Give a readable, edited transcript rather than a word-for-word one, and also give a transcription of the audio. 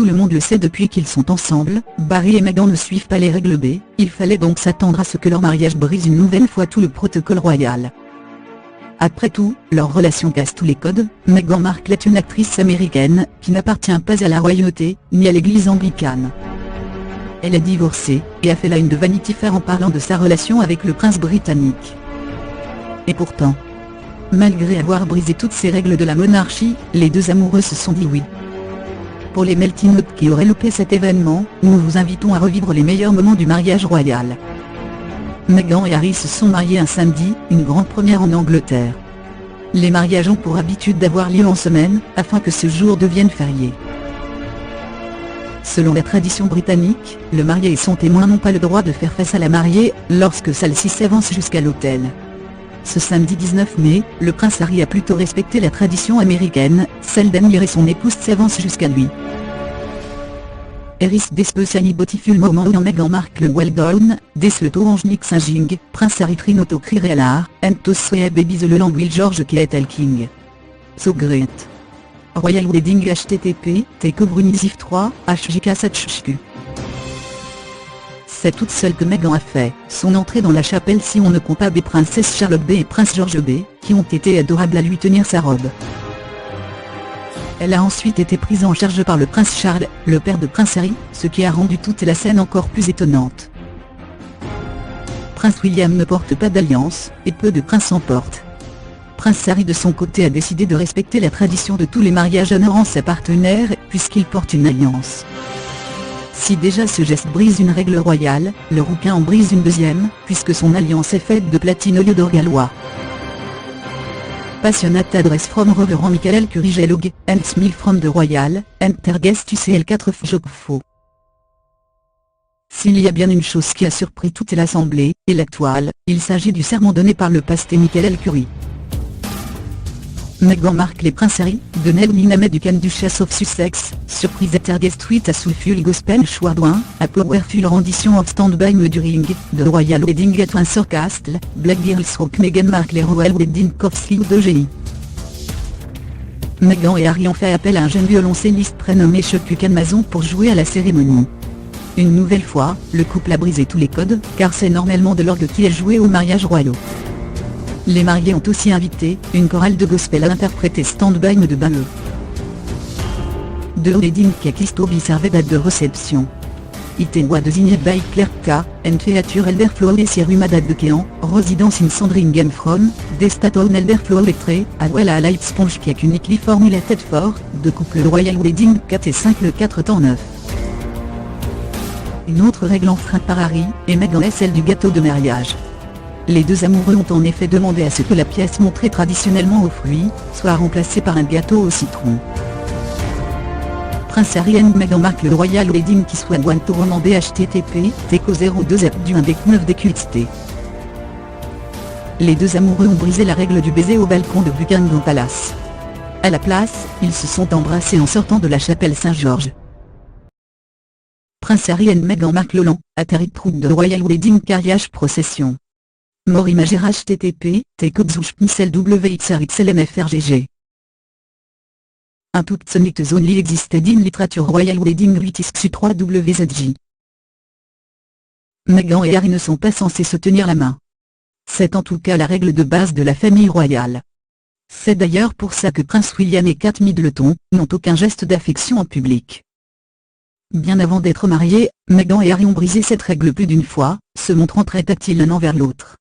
tout le monde le sait depuis qu'ils sont ensemble, Barry et Meghan ne suivent pas les règles B, il fallait donc s'attendre à ce que leur mariage brise une nouvelle fois tout le protocole royal. Après tout, leur relation casse tous les codes. Meghan Markle est une actrice américaine, qui n'appartient pas à la royauté, ni à l'église anglicane. Elle est divorcée, et a fait la une de Vanity Fair en parlant de sa relation avec le prince britannique. Et pourtant, malgré avoir brisé toutes ces règles de la monarchie, les deux amoureux se sont dit oui. Pour les melting-pot qui auraient loupé cet événement, nous vous invitons à revivre les meilleurs moments du mariage royal. Meghan et Harry se sont mariés un samedi, une grande première en Angleterre. Les mariages ont pour habitude d'avoir lieu en semaine, afin que ce jour devienne férié. Selon la tradition britannique, le marié et son témoin n'ont pas le droit de faire face à la mariée, lorsque celle-ci s'avance jusqu'à l'autel. Ce samedi 19 mai, le prince Harry a plutôt respecté la tradition américaine, celle d'admirer son épouse s'avance jusqu'à lui. Eris despeciali beautiful moment où Meghan Markle well down, des le orange Saint-Ging, prince Harry trinoto crirelar, and to swear baby the long will George K.L. King. So great. Royal Wedding http, tecobrunizif 3, hjk satchq. C'est toute seule que Meghan a fait son entrée dans la chapelle si on ne compte pas princesse Charlotte B et prince George B, qui ont été adorables à lui tenir sa robe. Elle a ensuite été prise en charge par le prince Charles, le père de prince Harry, ce qui a rendu toute la scène encore plus étonnante. Prince William ne porte pas d'alliance, et peu de princes en portent. Prince Harry de son côté a décidé de respecter la tradition de tous les mariages honorant sa partenaire, puisqu'il porte une alliance. Si déjà ce geste brise une règle royale, le rouquin en brise une deuxième, puisque son alliance est faite de platine au lieu d'or gallois. Passionate adresse from Reverend Michael Curry-Gelog, and Smith from the Royal, and Terguest UCL 4 Fjokfo. S'il y a bien une chose qui a surpris toute l'assemblée, et la toile, il s'agit du sermon donné par le pasteur Michael Curry. Meghan Markle et prince Harry, de Nel du Duchess of Sussex, surprise à Terguest tweet à Soulful Gospel Chouardouin, a powerful rendition of Stand By Me during, the Royal Wedding at Windsor Castle, Black Girls Rock Meghan Markle et Royal Wedding Cofsley de GI. Meghan et Harry ont fait appel à un jeune violoncelliste prénommé Chuck Amazon pour jouer à la cérémonie. Une nouvelle fois, le couple a brisé tous les codes, car c'est normalement de l'orgue qui est joué aux mariages royaux. Les mariés ont aussi invité une chorale de gospel à interpréter Stand By Me de Bae. The Wedding Cake to servait date de réception. It was designed by Claire K. and featured Elderflow et Sieruma date de Kéan, Residence in Sandringham from, Destaton Elderflow Lettré, as well a light sponge cake uniquely formulated for, de couple Royal Wedding 4 et 5 le 4 temps 9. Une autre règle enfreinte par Harry et Meghan est celle du gâteau de mariage. Les deux amoureux ont en effet demandé à ce que la pièce montrée traditionnellement aux fruits, soit remplacée par un gâteau au citron. Prince Harry and Meghan Markle le Royal Wedding qui soit one to remandé http, teco 02 app du 1 des 9 des QXT. Les deux amoureux ont brisé la règle du baiser au balcon de Buckingham Palace. À la place, ils se sont embrassés en sortant de la chapelle Saint-Georges. Prince Harry and Meghan Markle lent, atterri troupe de Royal Wedding carriage procession. Mort imaginaire http, tecoxouchpnicel wxrxlmfrgg. Un tout sonic only existed in literature Royal Wedding 8xu 3 wzj. Meghan et Harry ne sont pas censés se tenir la main. C'est en tout cas la règle de base de la famille royale. C'est d'ailleurs pour ça que Prince William et Kate Middleton n'ont aucun geste d'affection en public. Bien avant d'être mariés, Meghan et Harry ont brisé cette règle plus d'une fois, se montrant très tactiles l'un envers l'autre.